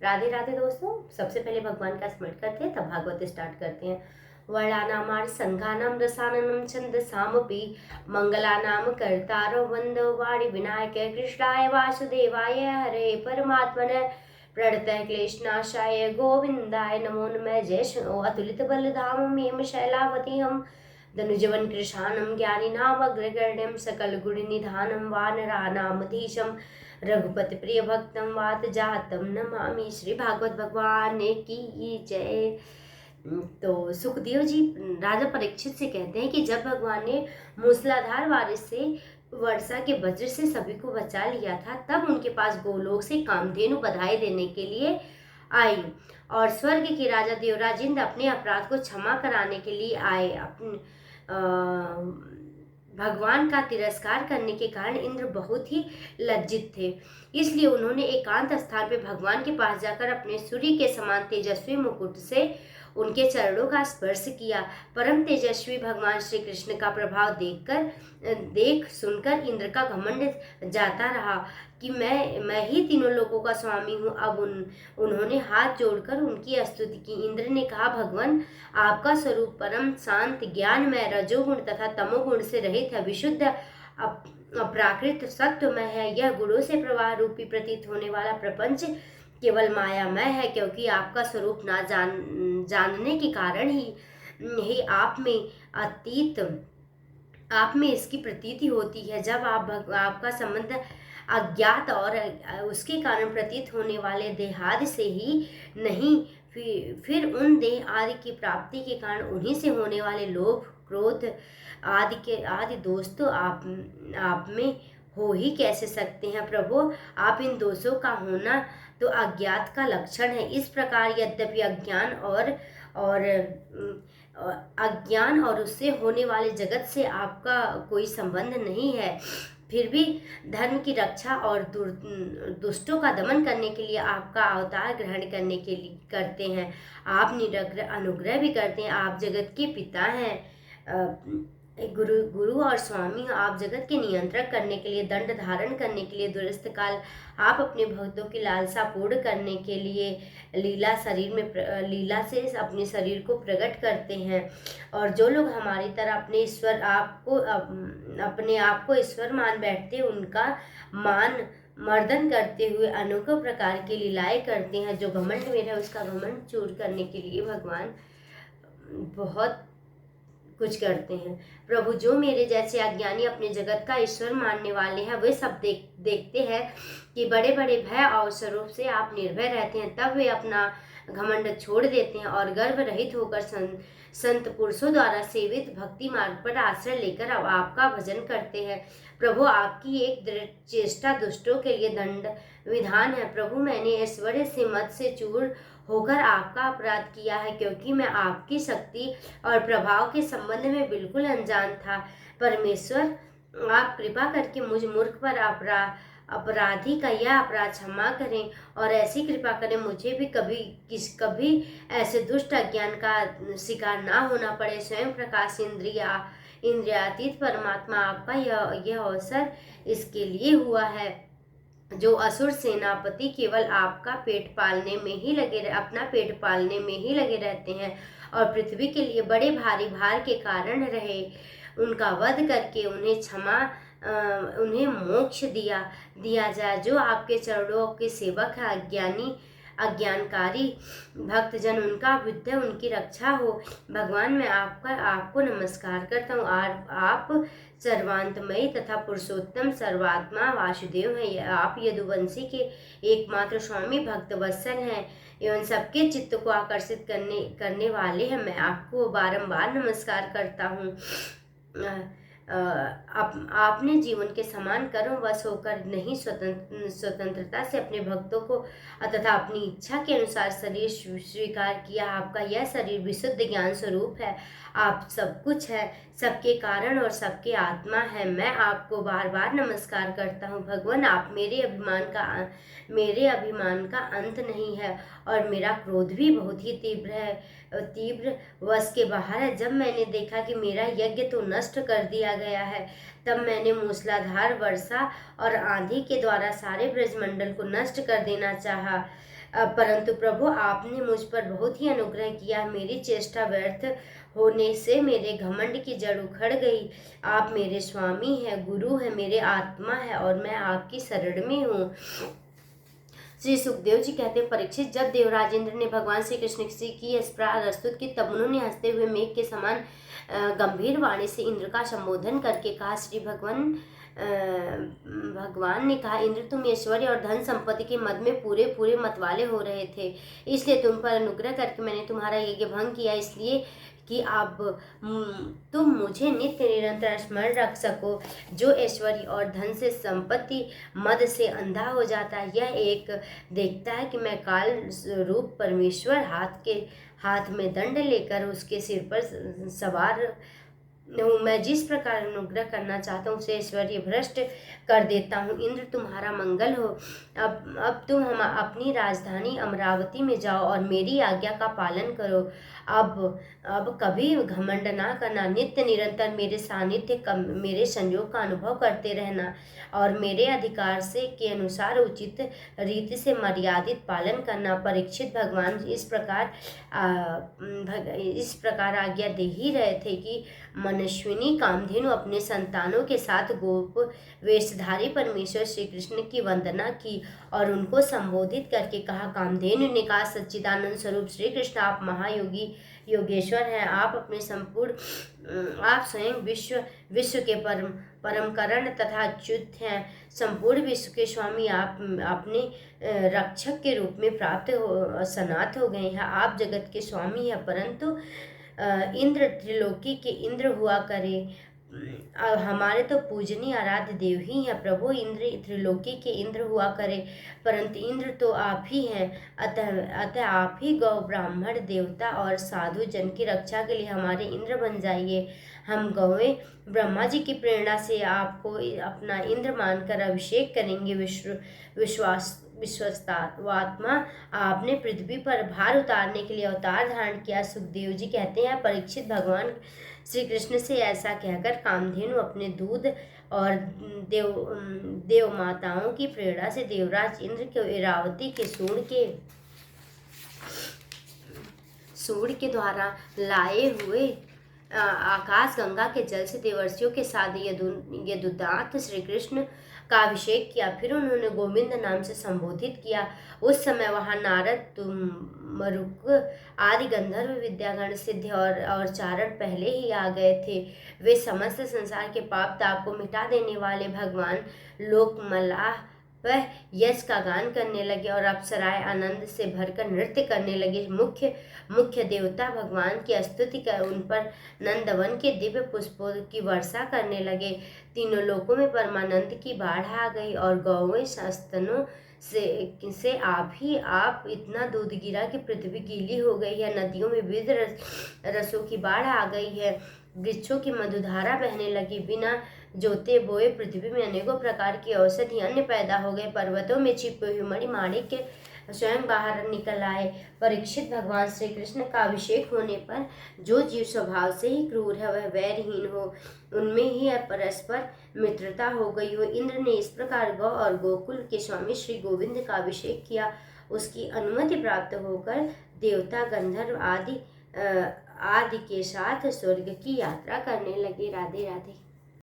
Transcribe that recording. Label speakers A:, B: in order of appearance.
A: राधे राधे दोस्तों। सबसे पहले भगवान का स्मरण करते हैं, तब भागवत स्टार्ट करते हैं। वर्णानाम संघानाम रसानम छंदसामपि मंगलानाम कर्तारो वंदो वाणि विनायक कृष्णाय वासुदेवाय हरे परमात्मने प्रणतः क्लेशनाशाय गोविंदाय नमो नमः। जय श्री अतुलित बलधाम हेम शैलावती हम धनुजवन कृशानम ज्ञानिनाम अग्रगण्यम सकल गुण निधानम वानरानामधीशम रघुपति प्रिय भक्तम वात जातम नमामि। श्री भागवत भगवान की जय। तो सुखदेव जी राजा परीक्षित से कहते हैं कि जब भगवान ने मूसलाधार बारिश से वर्षा के वज्र से सभी को बचा लिया था, तब उनके पास गोलोक से कामधेनु बधाई देने के लिए आई और स्वर्ग के राजा देवराज इंद्र अपने अपराध को क्षमा कराने के लिए आए। भगवान का तिरस्कार करने के कारण इंद्र बहुत ही लज्जित थे, इसलिए उन्होंने एकांत स्थान पर भगवान के पास जाकर अपने सूर्य के समान तेजस्वी मुकुट से उनके चरणों का स्पर्श किया। परम तेजस्वी भगवान श्री कृष्ण का प्रभाव देख सुनकर इंद्र का घमंड जाता रहा कि मैं ही तीनों लोगों का स्वामी हूँ। अब उन्होंने हाथ जोड़कर उनकी स्तुति की। इंद्र ने कहा, भगवान आपका स्वरूप परम शांत ज्ञानमय रजोगुण तथा तमोगुण से रहित है, विशुद्ध अपराकृत सत्वमय है। यह गुणों से प्रवाह रूपी प्रतीत होने वाला प्रपंच केवल मायामय है, क्योंकि आपका स्वरूप ना जानने के कारण ही आप में इसकी प्रतीति होती है। जब आपका संबंध अज्ञात और उसके कारण प्रतीत होने वाले देहादि से ही नहीं, फिर उन देह आदि की प्राप्ति के कारण उन्हीं से होने वाले लोभ क्रोध आदि दोष तो आप में हो ही कैसे सकते हैं। प्रभु, आप इन दोषों का होना तो अज्ञात का लक्षण है। इस प्रकार यद्यपि अज्ञान और उससे होने वाले जगत से आपका कोई संबंध नहीं है, फिर भी धर्म की रक्षा और दुष्टों का दमन करने के लिए आपका अवतार ग्रहण करते हैं। आप निरग्र अनुग्रह भी करते हैं। आप जगत के पिता हैं, गुरु और स्वामी। आप जगत के नियंत्रण करने के लिए, दंड धारण करने के लिए, दुरस्त काल आप अपने भक्तों की लालसा पूर्ण करने के लिए लीला से अपने शरीर को प्रकट करते हैं। और जो लोग हमारी तरह अपने आप को ईश्वर मान बैठते हैं, उनका मान मर्दन करते हुए अनेकों प्रकार की लीलाएं करते हैं। जो घमंड में है उसका घमंड चूर करने के लिए भगवान बहुत कुछ करते हैं। प्रभु, जो मेरे जैसे अज्ञानी अपने जगत का ईश्वर मानने वाले हैं, वे सब देखते हैं कि बड़े बड़े भय और स्वरूप से आप निर्भय रहते हैं, तब वे अपना घमंड छोड़ देते हैं और गर्व रहित होकर संत पुरुषों द्वारा सेवित भक्ति मार्ग पर आश्रय लेकर अब आपका भजन करते हैं। प्रभु, आपकी एक दृढ़ चेष्टा दुष्टों के लिए दंड विधान है। प्रभु, मैंने ऐश्वर्य से मत से चूर होकर आपका अपराध किया है, क्योंकि मैं आपकी शक्ति और प्रभाव के संबंध में बिल्कुल अनजान था। परमेश्वर, आप कृपा करके मुझ मूर्ख पर अपराधी का यह अपराध क्षमा करें और ऐसी कृपा करें मुझे भी कभी ऐसे दुष्ट अज्ञान का शिकार ना होना पड़े। स्वयं प्रकाश इंद्रियातीत परमात्मा, आपका यह अवसर इसके लिए हुआ है। जो असुर सेनापति केवल आपका अपना पेट पालने में ही लगे रहते हैं और पृथ्वी के लिए बड़े भारी भार के कारण रहे, उनका वध करके उन्हें मोक्ष दिया जाए। जो आपके चरणों के सेवक है, अज्ञानकारी भक्तजन, उनका बुद्धि उनकी रक्षा हो। भगवान, मैं आपको नमस्कार करता हूँ। आप सर्वांतमयी तथा पुरुषोत्तम सर्वात्मा वासुदेव हैं। आप यदुवंशी के एकमात्र स्वामी भक्त वत्सल हैं एवं सबके चित्त को आकर्षित करने वाले हैं। मैं आपको बारंबार नमस्कार करता हूँ। आपने जीवन के समान कर्म वश होकर नहीं स्वतंत्रता से अपने भक्तों को तथा अपनी इच्छा के अनुसार शरीर स्वीकार किया। आपका यह शरीर विशुद्ध ज्ञान स्वरूप है। आप सब कुछ है, सबके कारण और सबके आत्मा है। मैं आपको बार बार नमस्कार करता हूँ। भगवान, आप मेरे अभिमान का अंत नहीं है और मेरा क्रोध भी बहुत ही तीव्र वश के बाहर है। जब मैंने देखा कि मेरा यज्ञ तो नष्ट कर दिया गया है, तब मैंने मूसलाधार वर्षा और आंधी के द्वारा सारे ब्रजमंडल को नष्ट कर देना चाहा। परंतु प्रभु आपने मुझ पर बहुत ही अनुग्रह किया। मेरी चेष्टा व्यर्थ होने से मेरे घमंड की जड़ उखड़ गई। आप मेरे स्वामी हैं, गुरु हैं, मेरे आत्मा है और मैं आपकी शरण में हूँ। श्री सुखदेव जी कहते हैं, परीक्षित, जब देवराज इंद्र ने भगवान श्री कृष्ण की इस प्रस्तुत की तब उन्होंने हंसते हुए मेघ के समान गंभीर वाणी से इंद्र का संबोधन करके कहा। श्री भगवान ने कहा, इंद्र, तुम ऐश्वर्य और धन संपत्ति के मद में पूरे पूरे मतवाले हो रहे थे, इसलिए तुम पर अनुग्रह करके मैंने तुम्हारा यज्ञ भंग किया, इसलिए कि अब तुम मुझे नित्य निरंतर स्मरण रख सको। जो ऐश्वर्य और धन से संपत्ति मद से अंधा हो जाता है, यह एक देखता है कि मैं काल रूप परमेश्वर हाथ में दंड लेकर उसके सिर पर सवार हूँ। मैं जिस प्रकार अनुग्रह करना चाहता हूँ उसे ऐश्वर्य भ्रष्ट कर देता हूँ। इंद्र, तुम्हारा मंगल हो। अब तुम हम अपनी राजधानी अमरावती में जाओ और मेरी आज्ञा का पालन करो। अब कभी घमंड ना करना, नित्य निरंतर मेरे सानिध्य मेरे संयोग का अनुभव करते रहना और मेरे अधिकार से के अनुसार उचित रीति से मर्यादित पालन करना। परीक्षित, भगवान इस प्रकार आज्ञा दे ही रहे थे कि मनस्विनी कामधेनु अपने संतानों के साथ गोप वेशधारी परमेश्वर श्री कृष्ण की वंदना की और उनको संबोधित करके कहा। कामधेनु ने कहा, सच्चिदानंद स्वरूप श्री कृष्ण, आप महायोगी योगेश्वर हैं। आप स्वयं विश्व के परम करण तथा अच्युत हैं। संपूर्ण विश्व के स्वामी आप अपने रक्षक के रूप में सनात हो गए हैं। आप जगत के स्वामी हैं, परंतु इंद्र त्रिलोकी के इंद्र हुआ करे। हमारे तो पूजनीय आराध्य देव ही हैं। प्रभु, इंद्र त्रिलोकी के इंद्र हुआ करे, परंतु इंद्र तो आप ही हैं। अतः आप ही गौ ब्राह्मण देवता और साधु जन की रक्षा के लिए हमारे इंद्र बन जाइए। हम गौएं ब्रह्मा जी की प्रेरणा से आपको अपना इंद्र मानकर अभिषेक करेंगे। विश्वात्मा, आपने पृथ्वी पर भार उतारने के लिए अवतार धारण किया। सुखदेव जी कहते हैं, परीक्षित, भगवान श्री कृष्ण से ऐसा कहकर कामधेनु अपने दूध और देव माताओं की प्रेरणा से देवराज इंद्र को इरावती के सूर्य के द्वारा लाए हुए आकाश गंगा के जल से देवर्षियों के साथ यदुदांत श्री कृष्ण का अभिषेक किया। फिर उन्होंने गोविंद नाम से संबोधित किया। उस समय वहां नारद, मरुक आदि गंधर्व, विद्यागण, सिद्ध और चारण पहले ही आ गए थे। वे समस्त संसार के पाप ताप को मिटा देने वाले भगवान लोकमल्लाह वह यश का गान करने लगे और अप्सराएं आनंद से भरकर नृत्य करने लगे। मुख्य देवता भगवान की स्तुति कर उन पर नंदवन के दिव्य पुष्पों की वर्षा करने लगे। तीनों लोकों में परमानंद की बाढ़ आ गई और गौएं स्तनों से आप इतना दूध गिरा कि पृथ्वी गीली हो गई है। नदियों में विविध रसों की बाढ़ आ गई है। वृक्षों की मधुधारा बहने लगी। बिना जोते बोए पृथ्वी में अनेकों प्रकार की औषधि अन्न पैदा हो गए। पर्वतों में छिपे हुए मणिमाणिक्य स्वयं बाहर निकल आए। परीक्षित, भगवान श्री कृष्ण का अभिषेक होने पर जो जीव स्वभाव से ही क्रूर है वह वैरहीन हो, उनमें ही परस्पर मित्रता हो गई हो। इंद्र ने इस प्रकार गौ और गोकुल के स्वामी श्री गोविंद का अभिषेक किया। उसकी अनुमति प्राप्त होकर देवता, गंधर्व आदि के साथ स्वर्ग की यात्रा करने लगे। राधे राधे।